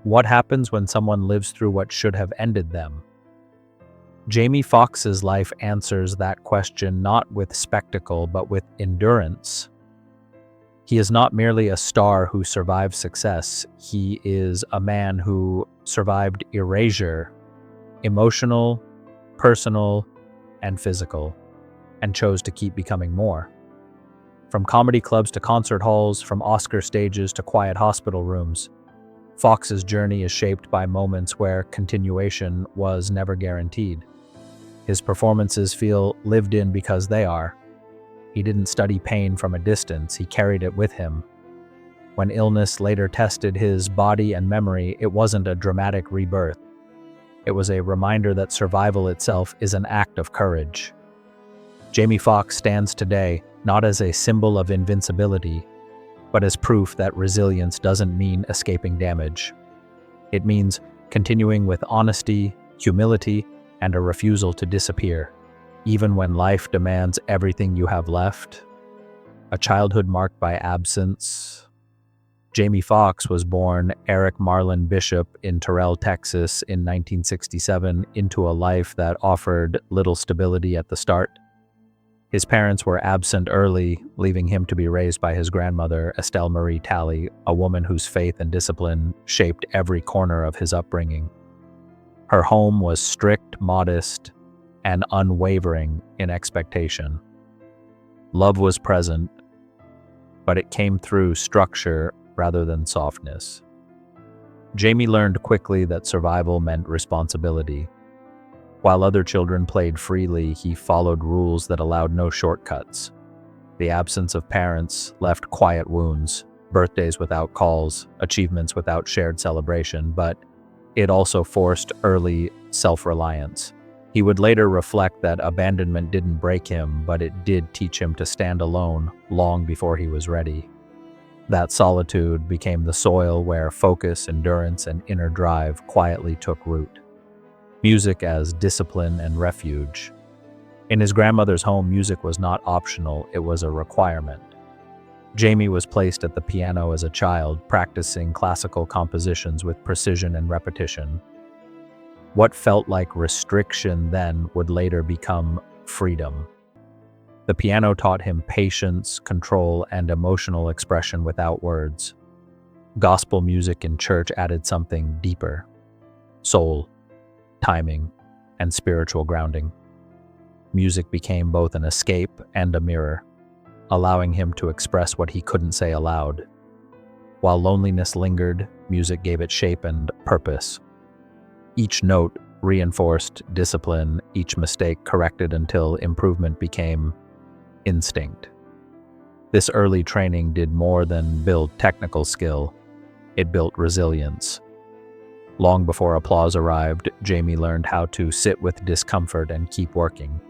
What happens when someone lives through what should have ended them? Jamie Foxx's life answers that question not with spectacle but with endurance. He is not merely a star who survived success, he is a man who survived erasure, emotional, personal, and physical, and chose to keep becoming more. From comedy clubs to concert halls, from Oscar stages to quiet hospital rooms, Fox's journey is shaped by moments where continuation was never guaranteed. His performances feel lived in because they are. He didn't study pain from a distance, he carried it with him. When illness later tested his body and memory, it wasn't a dramatic rebirth. It was a reminder that survival itself is an act of courage. Jamie Foxx stands today not as a symbol of invincibility, but as proof that resilience doesn't mean escaping damage. It means continuing with honesty, humility, and a refusal to disappear, even when life demands everything you have left. A childhood marked by absence. Jamie Foxx was born Eric Marlon Bishop in Terrell, Texas in 1967 into a life that offered little stability at the start. His parents were absent early, leaving him to be raised by his grandmother, Estelle Marie Talley, a woman whose faith and discipline shaped every corner of his upbringing. Her home was strict, modest, and unwavering in expectation. Love was present, but it came through structure rather than softness. Jamie learned quickly that survival meant responsibility. While other children played freely, he followed rules that allowed no shortcuts. The absence of parents left quiet wounds, birthdays without calls, achievements without shared celebration, but it also forced early self-reliance. He would later reflect that abandonment didn't break him, but it did teach him to stand alone long before he was ready. That solitude became the soil where focus, endurance, and inner drive quietly took root. Music as discipline and refuge. In his grandmother's home, music was not optional, it was a requirement. Jamie was placed at the piano as a child, practicing classical compositions with precision and repetition. What felt like restriction then would later become freedom. The piano taught him patience, control, and emotional expression without words. Gospel music in church added something deeper: soul, timing, and spiritual grounding. Music became both an escape and a mirror, allowing him to express what he couldn't say aloud. While loneliness lingered, music gave it shape and purpose. Each note reinforced discipline, each mistake corrected until improvement became instinct. This early training did more than build technical skill, it built resilience. Long before applause arrived, Jamie learned how to sit with discomfort and keep working.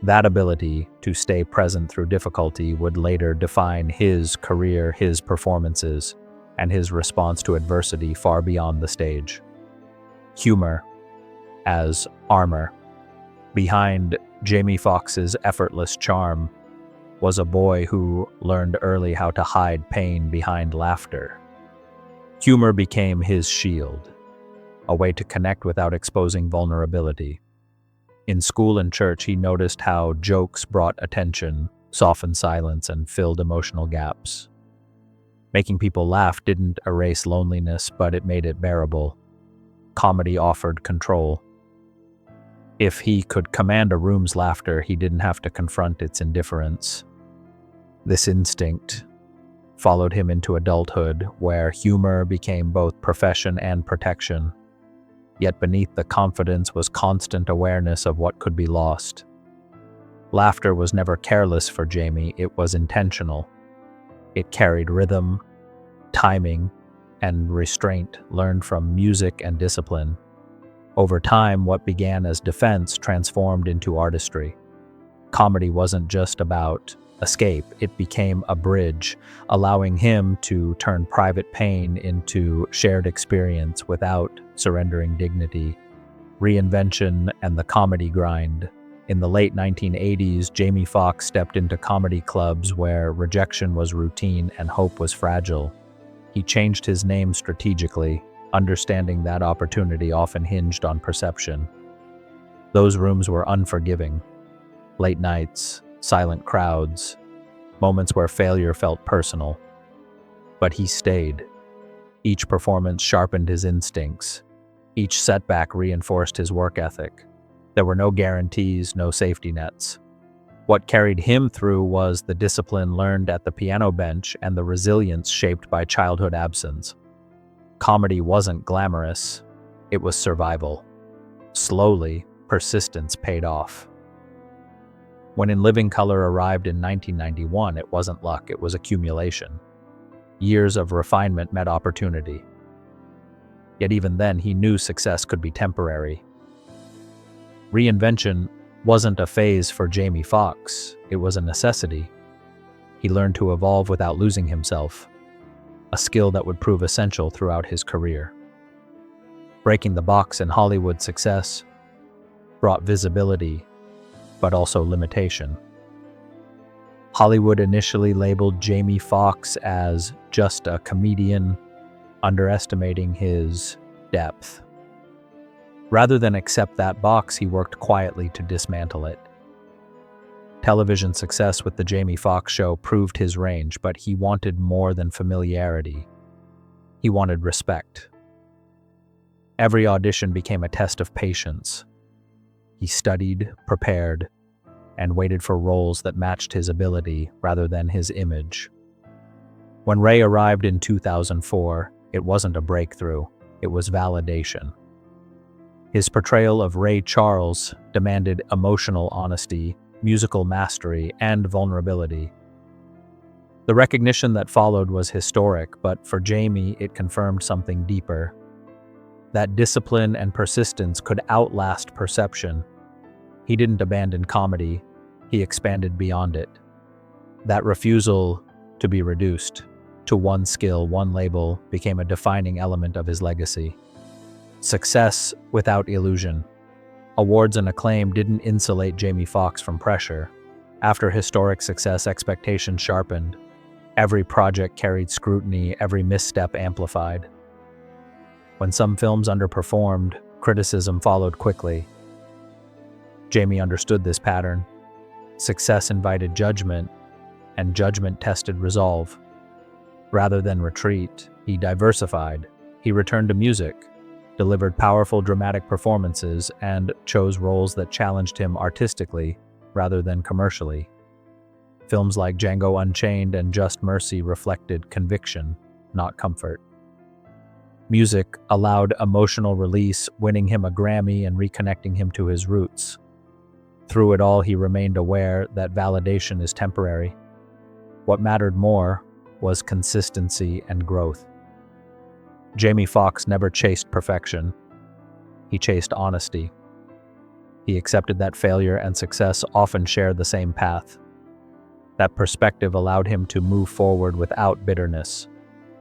That ability to stay present through difficulty would later define his career, his performances, and his response to adversity far beyond the stage. Humor as armor. Behind Jamie Foxx's effortless charm was a boy who learned early how to hide pain behind laughter. Humor became his shield, a way to connect without exposing vulnerability. In school and church, he noticed how jokes brought attention, softened silence, and filled emotional gaps. Making people laugh didn't erase loneliness, but it made it bearable. Comedy offered control. If he could command a room's laughter, he didn't have to confront its indifference. This instinct followed him into adulthood, where humor became both profession and protection. Yet beneath the confidence was constant awareness of what could be lost. Laughter was never careless for Jamie, it was intentional. It carried rhythm, timing, and restraint learned from music and discipline. Over time, what began as defense transformed into artistry. Comedy wasn't just about escape, it became a bridge, allowing him to turn private pain into shared experience without surrendering dignity. Reinvention and the comedy grind. In the late 1980s, Jamie Foxx stepped into comedy clubs where rejection was routine and hope was fragile. He changed his name strategically, understanding that opportunity often hinged on perception. Those rooms were unforgiving. Late nights, silent crowds, moments where failure felt personal. But he stayed. Each performance sharpened his instincts. Each setback reinforced his work ethic. There were no guarantees, no safety nets. What carried him through was the discipline learned at the piano bench and the resilience shaped by childhood absence. Comedy wasn't glamorous, it was survival. Slowly, persistence paid off. When In Living Color arrived in 1991, it wasn't luck, it was accumulation. Years of refinement met opportunity. Yet even then, he knew success could be temporary. Reinvention wasn't a phase for Jamie Foxx, it was a necessity. He learned to evolve without losing himself, a skill that would prove essential throughout his career. Breaking the box in Hollywood success brought visibility, but also limitation. Hollywood initially labeled Jamie Foxx as just a comedian, underestimating his depth. Rather than accept that box, he worked quietly to dismantle it. Television success with The Jamie Foxx Show proved his range, but he wanted more than familiarity. He wanted respect. Every audition became a test of patience. He studied, prepared, and waited for roles that matched his ability rather than his image. When Ray arrived in 2004, it wasn't a breakthrough, it was validation. His portrayal of Ray Charles demanded emotional honesty, musical mastery, and vulnerability. The recognition that followed was historic, but for Jamie, it confirmed something deeper. That discipline and persistence could outlast perception. He didn't abandon comedy, he expanded beyond it. That refusal to be reduced to one skill, one label, became a defining element of his legacy. Success without illusion. Awards and acclaim didn't insulate Jamie Foxx from pressure. After historic success, expectations sharpened. Every project carried scrutiny, every misstep amplified. When some films underperformed, criticism followed quickly. Jamie understood this pattern. Success invited judgment, and judgment tested resolve. Rather than retreat, he diversified. He returned to music, delivered powerful dramatic performances, and chose roles that challenged him artistically rather than commercially. Films like Django Unchained and Just Mercy reflected conviction, not comfort. Music allowed emotional release, winning him a Grammy and reconnecting him to his roots. Through it all, he remained aware that validation is temporary. What mattered more was consistency and growth. Jamie Foxx never chased perfection. He chased honesty. He accepted that failure and success often share the same path. That perspective allowed him to move forward without bitterness,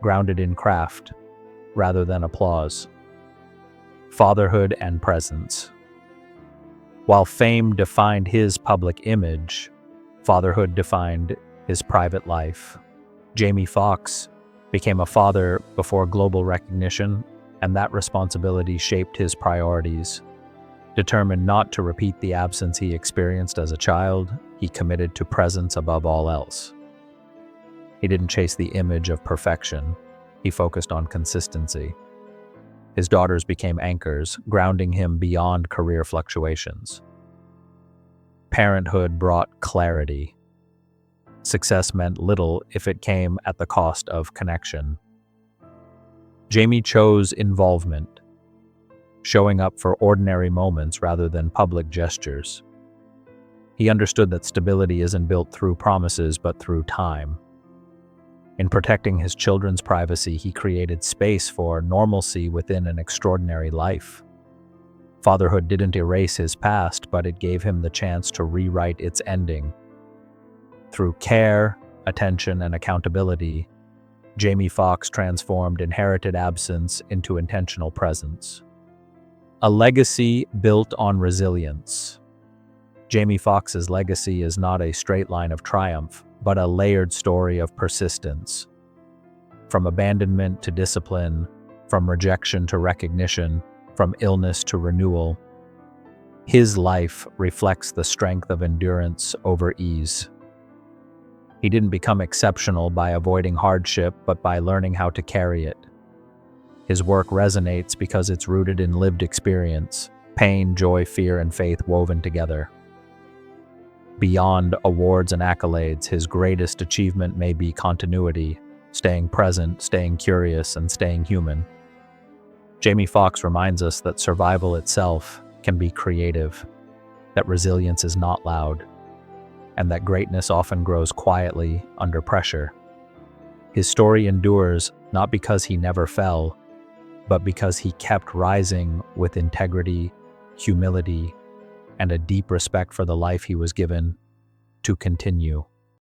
grounded in craft rather than applause. Fatherhood and presence. While fame defined his public image, fatherhood defined his private life. Jamie Foxx became a father before global recognition, and that responsibility shaped his priorities. Determined not to repeat the absence he experienced as a child, he committed to presence above all else. He didn't chase the image of perfection, he focused on consistency. His daughters became anchors, grounding him beyond career fluctuations. Parenthood brought clarity. Success meant little if it came at the cost of connection. Jamie chose involvement, showing up for ordinary moments rather than public gestures. He understood that stability isn't built through promises but through time. In protecting his children's privacy, he created space for normalcy within an extraordinary life. Fatherhood didn't erase his past, but it gave him the chance to rewrite its ending. Through care, attention, and accountability, Jamie Foxx transformed inherited absence into intentional presence. A legacy built on resilience. Jamie Foxx's legacy is not a straight line of triumph, but a layered story of persistence. From abandonment to discipline, from rejection to recognition, from illness to renewal. His life reflects the strength of endurance over ease. He didn't become exceptional by avoiding hardship, but by learning how to carry it. His work resonates because it's rooted in lived experience, pain, joy, fear, and faith woven together. Beyond awards and accolades, his greatest achievement may be continuity, staying present, staying curious, and staying human. Jamie Foxx reminds us that survival itself can be creative, that resilience is not loud, and that greatness often grows quietly under pressure. His story endures not because he never fell, but because he kept rising with integrity, humility, and a deep respect for the life he was given to continue.